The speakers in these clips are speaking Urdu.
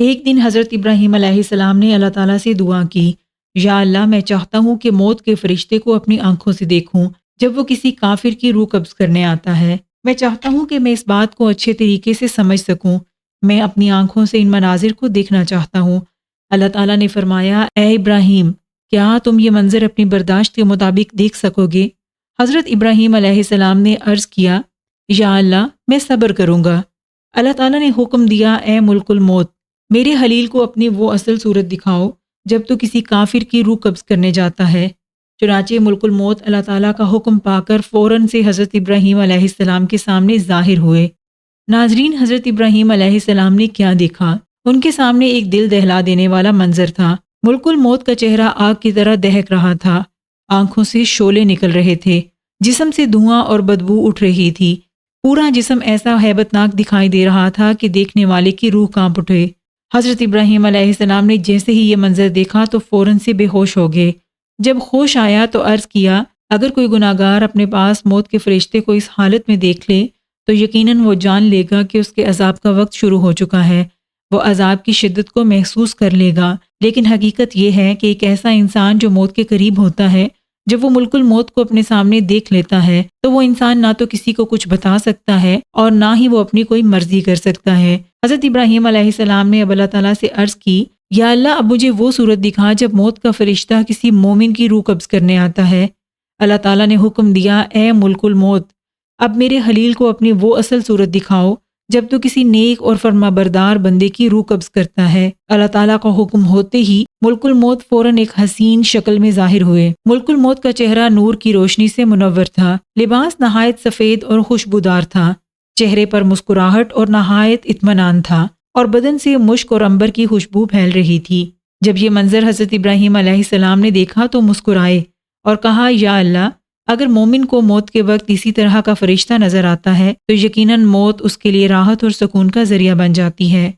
ایک دن حضرت ابراہیم علیہ السلام نے اللہ تعالیٰ سے دعا کی، یا اللہ میں چاہتا ہوں کہ موت کے فرشتے کو اپنی آنکھوں سے دیکھوں جب وہ کسی کافر کی روح قبض کرنے آتا ہے۔ میں چاہتا ہوں کہ میں اس بات کو اچھے طریقے سے سمجھ سکوں۔ میں اپنی آنکھوں سے ان مناظر کو دیکھنا چاہتا ہوں۔ اللہ تعالیٰ نے فرمایا، اے ابراہیم، کیا تم یہ منظر اپنی برداشت کے مطابق دیکھ سکو گے؟ حضرت ابراہیم علیہ السلام نے عرض کیا، یا اللہ میں صبر کروں گا۔ اللہ تعالیٰ نے حکم دیا، اے ملک الموت، میرے خلیل کو اپنی وہ اصل صورت دکھاؤ جب تو کسی کافر کی روح قبض کرنے جاتا ہے۔ چنانچہ ملک الموت اللہ تعالیٰ کا حکم پا کر فوراً سے حضرت ابراہیم علیہ السلام کے سامنے ظاہر ہوئے۔ ناظرین، حضرت ابراہیم علیہ السلام نے کیا دیکھا؟ ان کے سامنے ایک دل دہلا دینے والا منظر تھا۔ ملک الموت کا چہرہ آگ کی طرح دہک رہا تھا، آنکھوں سے شعلے نکل رہے تھے، جسم سے دھواں اور بدبو اٹھ رہی تھی، پورا جسم ایسا ہیبت ناک دکھائی دے رہا تھا کہ دیکھنے والے کی روح کانپ اٹھے۔ حضرت ابراہیم علیہ السلام نے جیسے ہی یہ منظر دیکھا تو فوراً سے بے ہوش ہو گئے۔ جب ہوش آیا تو عرض کیا، اگر کوئی گناہگار اپنے پاس موت کے فرشتے کو اس حالت میں دیکھ لے تو یقیناً وہ جان لے گا کہ اس کے عذاب کا وقت شروع ہو چکا ہے، وہ عذاب کی شدت کو محسوس کر لے گا۔ لیکن حقیقت یہ ہے کہ ایک ایسا انسان جو موت کے قریب ہوتا ہے، جب وہ ملک الموت کو اپنے سامنے دیکھ لیتا ہے تو وہ انسان نہ تو کسی کو کچھ بتا سکتا ہے اور نہ ہی وہ اپنی کوئی مرضی کر سکتا ہے۔ حضرت ابراہیم علیہ السلام نے اب اللہ تعالیٰ سے عرض کی، یا اللہ اب مجھے وہ صورت دکھا جب موت کا فرشتہ کسی مومن کی روح قبض کرنے آتا ہے۔ اللہ تعالیٰ نے حکم دیا، اے ملک الموت، اب میرے خلیل کو اپنی وہ اصل صورت دکھاؤ جب تو کسی نیک اور فرمانبردار بندے کی روح قبض کرتا ہے۔ اللہ تعالیٰ کا حکم ہوتے ہی ملک الموت فوراً ایک حسین شکل میں ظاہر ہوئے۔ ملک الموت کا چہرہ نور کی روشنی سے منور تھا، لباس نہایت سفید اور خوشبودار تھا، چہرے پر مسکراہٹ اور نہایت اطمینان تھا، اور بدن سے مشک اور عنبر کی خوشبو پھیل رہی تھی۔ جب یہ منظر حضرت ابراہیم علیہ السلام نے دیکھا تو مسکرائے اور کہا، یا اللہ، اگر مومن کو موت کے وقت اسی طرح کا فرشتہ نظر آتا ہے تو یقیناً موت اس کے لیے راحت اور سکون کا ذریعہ بن جاتی ہے۔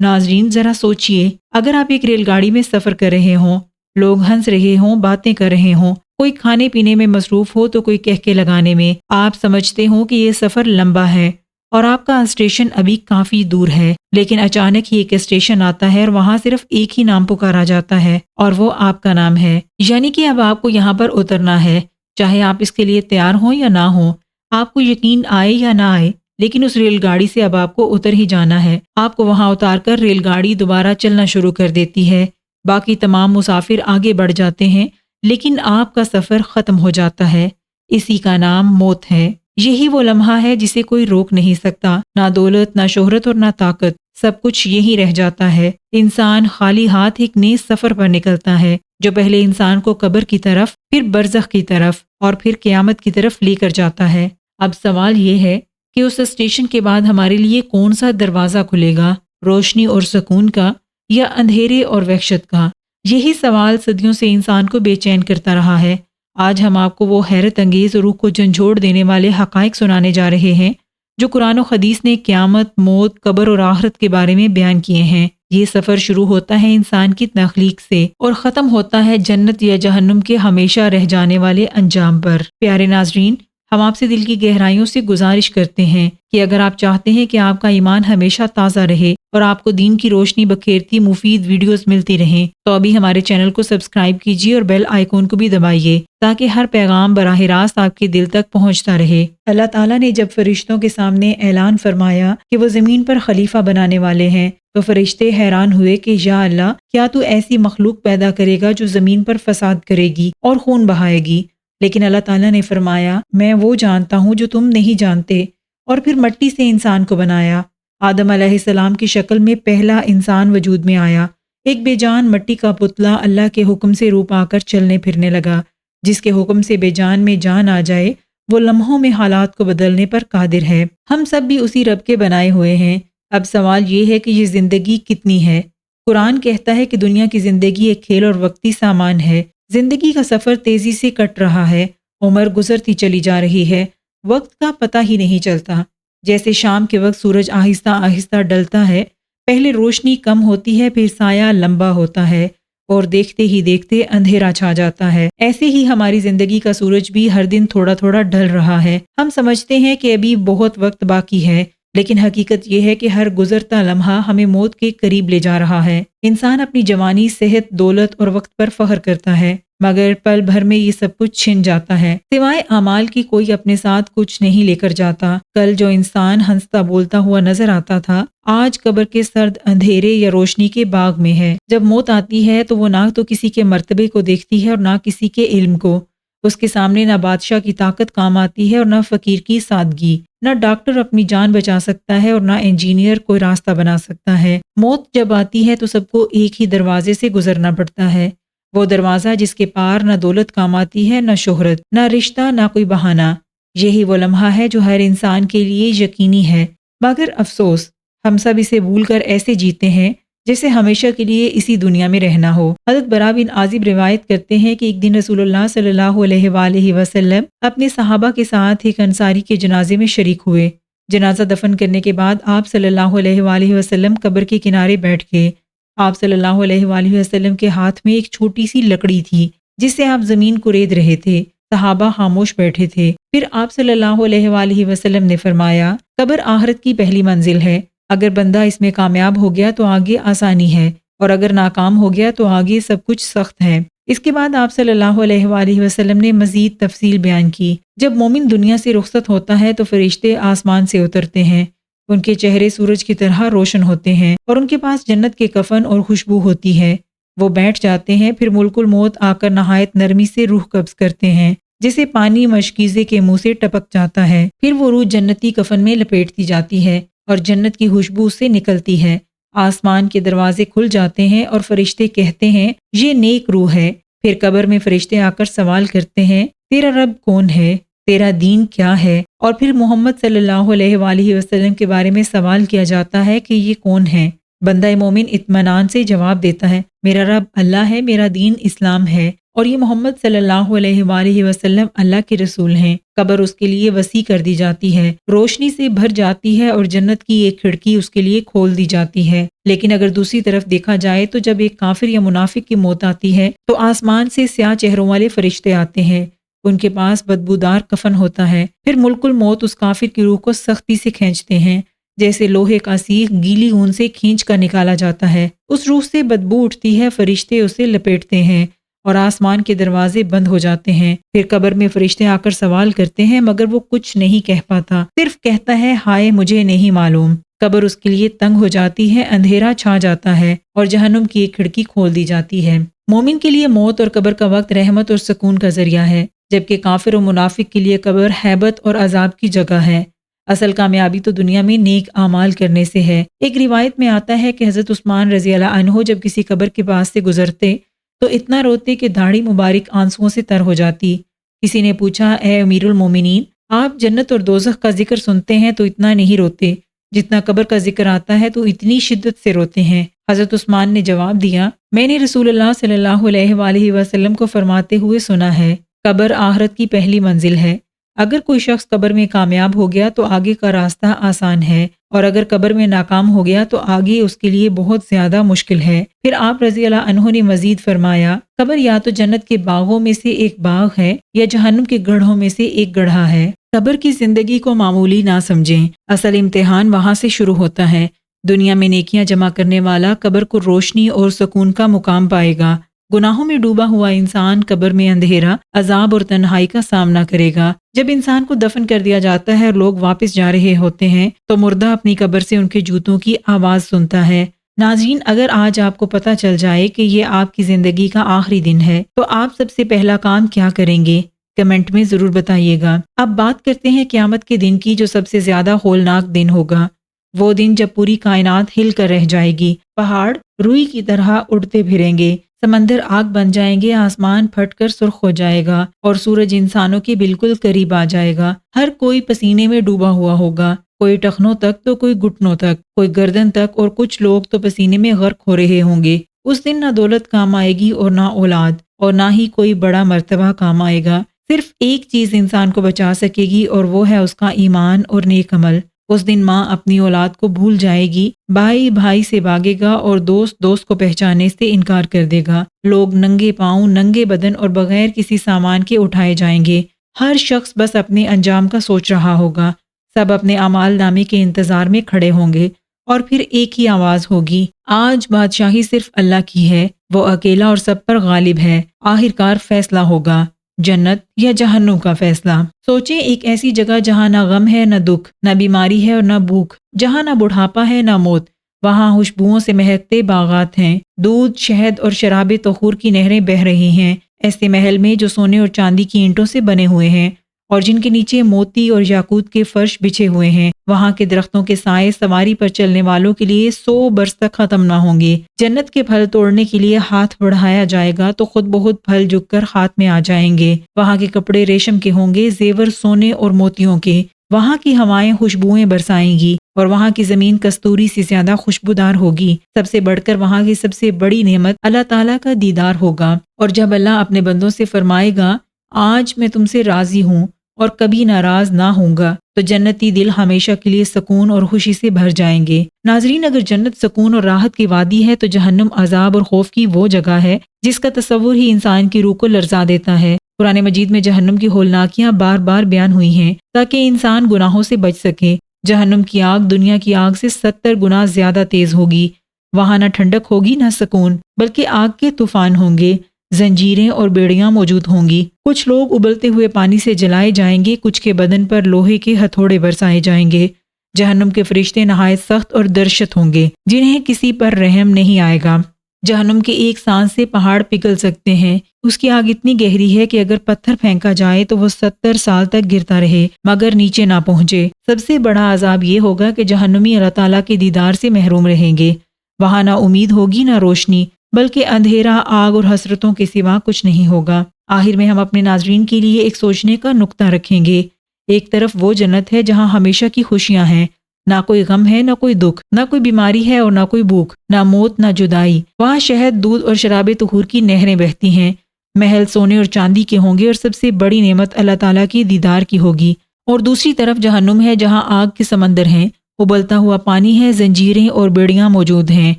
ناظرین، ذرا سوچئے، اگر آپ ایک ریل گاڑی میں سفر کر رہے ہوں، لوگ ہنس رہے ہوں، باتیں کر رہے ہوں، کوئی کھانے پینے میں مصروف ہو تو کوئی کہکے لگانے میں، آپ سمجھتے ہوں کہ یہ سفر لمبا ہے اور آپ کا اسٹیشن ابھی کافی دور ہے، لیکن اچانک ہی ایک اسٹیشن آتا ہے اور وہاں صرف ایک ہی نام پکارا جاتا ہے اور وہ آپ کا نام ہے، یعنی کہ اب آپ کو یہاں پر اترنا ہے، چاہے آپ اس کے لیے تیار ہوں یا نہ ہوں، آپ کو یقین آئے یا نہ آئے، لیکن اس ریل گاڑی سے اب آپ کو اتر ہی جانا ہے۔ آپ کو وہاں اتار کر ریل گاڑی دوبارہ چلنا شروع کر دیتی ہے، باقی تمام مسافر آگے بڑھ جاتے ہیں، لیکن آپ کا سفر ختم ہو جاتا ہے۔ اسی کا نام موت ہے۔ یہی وہ لمحہ ہے جسے کوئی روک نہیں سکتا، نہ دولت، نہ شہرت اور نہ طاقت، سب کچھ یہی رہ جاتا ہے۔ انسان خالی ہاتھ ایک نئے سفر پر نکلتا ہے جو پہلے انسان کو قبر کی طرف، پھر برزخ کی طرف اور پھر قیامت کی طرف لے کر جاتا ہے۔ اب سوال یہ ہے کہ اس اسٹیشن کے بعد ہمارے لیے کون سا دروازہ کھلے گا، روشنی اور سکون کا یا اندھیرے اور وحشت کا؟ یہی سوال صدیوں سے انسان کو بے چین کرتا رہا ہے۔ آج ہم آپ کو وہ حیرت انگیز روح کو جھنجھوڑ دینے والے حقائق سنانے جا رہے ہیں جو قرآن و حدیث نے قیامت، موت، قبر اور آخرت کے بارے میں بیان کیے ہیں۔ یہ سفر شروع ہوتا ہے انسان کی تخلیق سے اور ختم ہوتا ہے جنت یا جہنم کے ہمیشہ رہ جانے والے انجام پر۔ پیارے ناظرین، ہم آپ سے دل کی گہرائیوں سے گزارش کرتے ہیں کہ اگر آپ چاہتے ہیں کہ آپ کا ایمان ہمیشہ تازہ رہے اور آپ کو دین کی روشنی بکھیرتی مفید ویڈیوز ملتی رہیں تو ابھی ہمارے چینل کو سبسکرائب کیجیے اور بیل آئیکن کو بھی دبائیے تاکہ ہر پیغام براہ راست آپ کے دل تک پہنچتا رہے۔ اللہ تعالیٰ نے جب فرشتوں کے سامنے اعلان فرمایا کہ وہ زمین پر خلیفہ بنانے والے ہیں تو فرشتے حیران ہوئے کہ یا اللہ، کیا تو ایسی مخلوق پیدا کرے گا جو زمین پر فساد کرے گی اور خون بہائے گی؟ لیکن اللہ تعالیٰ نے فرمایا، میں وہ جانتا ہوں جو تم نہیں جانتے، اور پھر مٹی سے انسان کو بنایا۔ آدم علیہ السلام کی شکل میں پہلا انسان وجود میں آیا، ایک بے جان مٹی کا پتلا اللہ کے حکم سے رو پا کر چلنے پھرنے لگا۔ جس کے حکم سے بے جان میں جان آ جائے وہ لمحوں میں حالات کو بدلنے پر قادر ہے۔ ہم سب بھی اسی رب کے بنائے ہوئے ہیں۔ اب سوال یہ ہے کہ یہ زندگی کتنی ہے؟ قرآن کہتا ہے کہ دنیا کی زندگی ایک کھیل اور وقتی سامان ہے۔ زندگی کا سفر تیزی سے کٹ رہا ہے، عمر گزرتی چلی جا رہی ہے، وقت کا پتہ ہی نہیں چلتا۔ جیسے شام کے وقت سورج آہستہ آہستہ ڈلتا ہے، پہلے روشنی کم ہوتی ہے، پھر سایہ لمبا ہوتا ہے اور دیکھتے ہی دیکھتے اندھیرا چھا جاتا ہے، ایسے ہی ہماری زندگی کا سورج بھی ہر دن تھوڑا تھوڑا ڈھل رہا ہے۔ ہم سمجھتے ہیں کہ ابھی بہت وقت باقی ہے، لیکن حقیقت یہ ہے کہ ہر گزرتا لمحہ ہمیں موت کے قریب لے جا رہا ہے۔ انسان اپنی جوانی، صحت، دولت اور وقت پر فخر کرتا ہے، مگر پل بھر میں یہ سب کچھ چھن جاتا ہے۔ سوائے اعمال کی کوئی اپنے ساتھ کچھ نہیں لے کر جاتا۔ کل جو انسان ہنستا بولتا ہوا نظر آتا تھا، آج قبر کے سرد اندھیرے یا روشنی کے باغ میں ہے۔ جب موت آتی ہے تو وہ نہ تو کسی کے مرتبے کو دیکھتی ہے اور نہ کسی کے علم کو۔ اس کے سامنے نہ بادشاہ کی طاقت کام آتی ہے اور نہ فقیر کی سادگی۔ نہ ڈاکٹر اپنی جان بچا سکتا ہے اور نہ انجینئر کوئی راستہ بنا سکتا ہے۔ موت جب آتی ہے تو سب کو ایک ہی دروازے سے گزرنا پڑتا ہے، وہ دروازہ جس کے پار نہ دولت کام آتی ہے، نہ شہرت، نہ رشتہ، نہ کوئی بہانہ۔ یہی وہ لمحہ ہے جو ہر انسان کے لیے یقینی ہے، مگر افسوس ہم سب اسے بھول کر ایسے جیتے ہیں جیسے ہمیشہ کے لیے اسی دنیا میں رہنا ہو۔ حضرت برا بن عازب روایت کرتے ہیں کہ ایک دن رسول اللہ صلی اللہ علیہ وآلہ وسلم اپنے صحابہ کے ساتھ ایک انصاری کے جنازے میں شریک ہوئے۔ جنازہ دفن کرنے کے بعد آپ صلی اللہ علیہ وآلہ وسلم قبر کے کنارے بیٹھ گئے۔ آپ صلی اللہ علیہ وآلہ وسلم کے ہاتھ میں ایک چھوٹی سی لکڑی تھی جس سے آپ زمین کو رید رہے تھے۔ صحابہ خاموش بیٹھے تھے۔ پھر آپ صلی اللہ علیہ وآلہ وسلم نے فرمایا، قبر آخرت کی پہلی منزل ہے، اگر بندہ اس میں کامیاب ہو گیا تو آگے آسانی ہے، اور اگر ناکام ہو گیا تو آگے سب کچھ سخت ہے۔ اس کے بعد آپ صلی اللہ علیہ وآلہ وسلم نے مزید تفصیل بیان کی۔ جب مومن دنیا سے رخصت ہوتا ہے تو فرشتے آسمان سے اترتے ہیں، ان کے چہرے سورج کی طرح روشن ہوتے ہیں اور ان کے پاس جنت کے کفن اور خوشبو ہوتی ہے۔ وہ بیٹھ جاتے ہیں، پھر ملک الموت آ کر نہایت نرمی سے روح قبض کرتے ہیں، جسے پانی مشکیزے کے منہ سے ٹپک جاتا ہے۔ پھر وہ روح جنتی کفن میں لپیٹ دی جاتی ہے اور جنت کی خوشبو سے نکلتی ہے۔ آسمان کے دروازے کھل جاتے ہیں اور فرشتے کہتے ہیں، یہ نیک روح ہے۔ پھر قبر میں فرشتے آ کر سوال کرتے ہیں، تیرا رب کون ہے؟ تیرا دین کیا ہے؟ اور پھر محمد صلی اللہ علیہ وآلہ وسلم کے بارے میں سوال کیا جاتا ہے کہ یہ کون ہے؟ بندہ مومن اطمینان سے جواب دیتا ہے، میرا رب اللہ ہے، میرا دین اسلام ہے، اور یہ محمد صلی اللہ علیہ وآلہ وسلم اللہ کے رسول ہیں۔ قبر اس کے لیے وسیع کر دی جاتی ہے، روشنی سے بھر جاتی ہے اور جنت کی ایک کھڑکی اس کے لیے کھول دی جاتی ہے۔ لیکن اگر دوسری طرف دیکھا جائے تو جب ایک کافر یا منافق کی موت آتی ہے تو آسمان سے سیاہ چہروں والے فرشتے آتے ہیں، ان کے پاس بدبودار کفن ہوتا ہے۔ پھر ملک الموت اس کافر کی روح کو سختی سے کھینچتے ہیں، جیسے لوہے کا سیخ گیلی اون سے کھینچ کر نکالا جاتا ہے۔ اس روح سے بدبو اٹھتی ہے، فرشتے اسے لپیٹتے ہیں اور آسمان کے دروازے بند ہو جاتے ہیں۔ پھر قبر میں فرشتے آ کر سوال کرتے ہیں، مگر وہ کچھ نہیں کہہ پاتا، صرف کہتا ہے، ہائے مجھے نہیں معلوم۔ قبر اس کے لیے تنگ ہو جاتی ہے، اندھیرا چھا جاتا ہے اور جہنم کی ایک کھڑکی کھول دی جاتی ہے۔ مومن کے لیے موت اور قبر کا وقت رحمت اور سکون کا ذریعہ ہے، جبکہ کافر و منافق کے لیے قبر ہیبت اور عذاب کی جگہ ہے۔ اصل کامیابی تو دنیا میں نیک اعمال کرنے سے ہے۔ ایک روایت میں آتا ہے کہ حضرت عثمان رضی اللہ عنہ جب کسی قبر کے پاس سے گزرتے تو اتنا روتے کہ داڑھی مبارک آنسوؤں سے تر ہو جاتی۔ کسی نے پوچھا، اے امیر المومنین، آپ جنت اور دوزخ کا ذکر سنتے ہیں تو اتنا نہیں روتے، جتنا قبر کا ذکر آتا ہے تو اتنی شدت سے روتے ہیں؟ حضرت عثمان نے جواب دیا، میں نے رسول اللہ صلی اللہ علیہ وآلہ وسلم کو فرماتے ہوئے سنا ہے، قبر آخرت کی پہلی منزل ہے۔ اگر کوئی شخص قبر میں کامیاب ہو گیا تو آگے کا راستہ آسان ہے، اور اگر قبر میں ناکام ہو گیا تو آگے اس کے لیے بہت زیادہ مشکل ہے۔ پھر آپ رضی اللہ عنہ نے مزید فرمایا، قبر یا تو جنت کے باغوں میں سے ایک باغ ہے یا جہنم کے گڑھوں میں سے ایک گڑھا ہے۔ قبر کی زندگی کو معمولی نہ سمجھیں، اصل امتحان وہاں سے شروع ہوتا ہے۔ دنیا میں نیکیاں جمع کرنے والا قبر کو روشنی اور سکون کا مقام پائے گا۔ گناہوں میں ڈوبا ہوا انسان قبر میں اندھیرا، عذاب اور تنہائی کا سامنا کرے گا۔ جب انسان کو دفن کر دیا جاتا ہے اور لوگ واپس جا رہے ہوتے ہیں تو مردہ اپنی قبر سے ان کے جوتوں کی آواز سنتا ہے۔ ناظرین، اگر آج آپ کو پتہ چل جائے کہ یہ آپ کی زندگی کا آخری دن ہے تو آپ سب سے پہلا کام کیا کریں گے؟ کمنٹ میں ضرور بتائیے گا۔ اب بات کرتے ہیں قیامت کے دن کی، جو سب سے زیادہ ہولناک دن ہوگا۔ وہ دن جب پوری کائنات ہل کر رہ جائے گی، پہاڑ روئی کی طرح اڑتے پھریں گے، سمندر آگ بن جائیں گے، آسمان پھٹ کر سرخ ہو جائے گا اور سورج انسانوں کے بالکل قریب آ جائے گا۔ ہر کوئی پسینے میں ڈوبا ہوا ہوگا، کوئی ٹخنوں تک تو کوئی گھٹنوں تک، کوئی گردن تک، اور کچھ لوگ تو پسینے میں غرق ہو رہے ہوں گے۔ اس دن نہ دولت کام آئے گی اور نہ اولاد، اور نہ ہی کوئی بڑا مرتبہ کام آئے گا۔ صرف ایک چیز انسان کو بچا سکے گی اور وہ ہے اس کا ایمان اور نیک عمل۔ اس دن ماں اپنی اولاد کو بھول جائے گی، بھائی بھائی سے بھاگے گا اور دوست دوست کو پہچانے سے انکار کر دے گا۔ لوگ ننگے پاؤں، ننگے بدن اور بغیر کسی سامان کے اٹھائے جائیں گے۔ ہر شخص بس اپنے انجام کا سوچ رہا ہوگا۔ سب اپنے اعمال نامے کے انتظار میں کھڑے ہوں گے اور پھر ایک ہی آواز ہوگی، آج بادشاہی صرف اللہ کی ہے، وہ اکیلا اور سب پر غالب ہے۔ آخرکار فیصلہ ہوگا، جنت یا جہنم کا فیصلہ۔ سوچیں ایک ایسی جگہ جہاں نہ غم ہے نہ دکھ، نہ بیماری ہے اور نہ بھوک، جہاں نہ بڑھاپا ہے نہ موت، وہاں خوشبوؤں سے مہکتے باغات ہیں، دودھ، شہد اور شراب طہور کی نہریں بہہ رہی ہیں۔ ایسے محل میں جو سونے اور چاندی کی اینٹوں سے بنے ہوئے ہیں اور جن کے نیچے موتی اور یاقوت کے فرش بچھے ہوئے ہیں، وہاں کے درختوں کے سائے سواری پر چلنے والوں کے لیے 100 برس تک ختم نہ ہوں گے۔ جنت کے پھل توڑنے کے لیے ہاتھ بڑھایا جائے گا تو خود بخود پھل جھک کر ہاتھ میں آ جائیں گے۔ وہاں کے کپڑے ریشم کے ہوں گے، زیور سونے اور موتیوں کے۔ وہاں کی ہوائیں خوشبوئیں برسائیں گی اور وہاں کی زمین کستوری سے زیادہ خوشبودار ہوگی۔ سب سے بڑھ کر وہاں کی سب سے بڑی نعمت اللہ تعالیٰ کا دیدار ہوگا، اور جب اللہ اپنے بندوں سے فرمائے گا آج میں تم سے راضی ہوں اور کبھی ناراض نہ ہوں گا، تو جنتی دل ہمیشہ کے لیے سکون اور خوشی سے بھر جائیں گے۔ ناظرین، اگر جنت سکون اور راحت کی وادی ہے تو جہنم عذاب اور خوف کی وہ جگہ ہے جس کا تصور ہی انسان کی روح کو لرزا دیتا ہے۔ قرآن مجید میں جہنم کی ہولناکیاں بار بار بیان ہوئی ہیں تاکہ انسان گناہوں سے بچ سکے۔ جہنم کی آگ دنیا کی آگ سے 70 گنا زیادہ تیز ہوگی۔ وہاں نہ ٹھنڈک ہوگی نہ سکون، بلکہ آگ کے طوفان ہوں گے، زنجیریں اور بیڑیاں موجود ہوں گی۔ کچھ لوگ ابلتے ہوئے پانی سے جلائے جائیں گے، کچھ کے بدن پر لوہے کے ہتھوڑے برسائے جائیں گے۔ جہنم کے فرشتے نہایت سخت اور درشت ہوں گے جنہیں کسی پر رحم نہیں آئے گا۔ جہنم کے ایک سانس سے پہاڑ پگھل سکتے ہیں۔ اس کی آگ اتنی گہری ہے کہ اگر پتھر پھینکا جائے تو وہ 70 سال تک گرتا رہے مگر نیچے نہ پہنچے۔ سب سے بڑا عذاب یہ ہوگا کہ جہنمی اللہ تعالیٰ کے دیدار سے محروم رہیں گے۔ وہاں نہ امید ہوگی نہ روشنی، بلکہ اندھیرا، آگ اور حسرتوں کے سوا کچھ نہیں ہوگا۔ آخر میں ہم اپنے ناظرین کے لیے ایک سوچنے کا نقطہ رکھیں گے۔ ایک طرف وہ جنت ہے جہاں ہمیشہ کی خوشیاں ہیں، نہ کوئی غم ہے نہ کوئی دکھ، نہ کوئی بیماری ہے اور نہ کوئی بھوک، نہ موت نہ جدائی۔ وہاں شہد، دودھ اور شراب طہور کی نہریں بہتی ہیں، محل سونے اور چاندی کے ہوں گے اور سب سے بڑی نعمت اللہ تعالیٰ کی دیدار کی ہوگی۔ اور دوسری طرف جہنم ہے جہاں آگ کے سمندر ہیں، ابلتا ہوا پانی ہے، زنجیریں اور بیڑیاں موجود ہیں،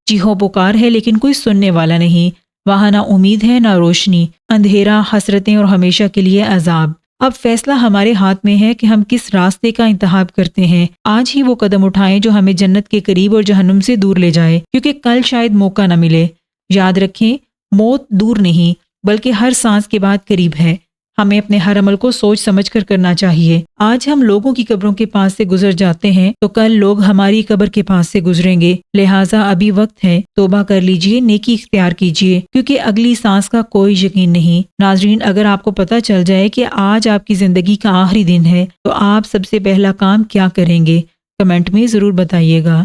چیخو پکار ہے لیکن کوئی سننے والا نہیں۔ وہاں نہ امید ہے نہ روشنی، اندھیرا، حسرتیں اور ہمیشہ کے لیے عذاب۔ اب فیصلہ ہمارے ہاتھ میں ہے کہ ہم کس راستے کا انتخاب کرتے ہیں۔ آج ہی وہ قدم اٹھائیں جو ہمیں جنت کے قریب اور جہنم سے دور لے جائے، کیونکہ کل شاید موقع نہ ملے۔ یاد رکھیں، موت دور نہیں بلکہ ہر سانس کے بعد قریب ہے۔ ہمیں اپنے ہر عمل کو سوچ سمجھ کر کرنا چاہیے۔ آج ہم لوگوں کی قبروں کے پاس سے گزر جاتے ہیں تو کل لوگ ہماری قبر کے پاس سے گزریں گے، لہٰذا ابھی وقت ہے، توبہ کر لیجئے، نیکی اختیار کیجئے، کیونکہ اگلی سانس کا کوئی یقین نہیں۔ ناظرین، اگر آپ کو پتہ چل جائے کہ آج آپ کی زندگی کا آخری دن ہے تو آپ سب سے پہلا کام کیا کریں گے؟ کمنٹ میں ضرور بتائیے گا۔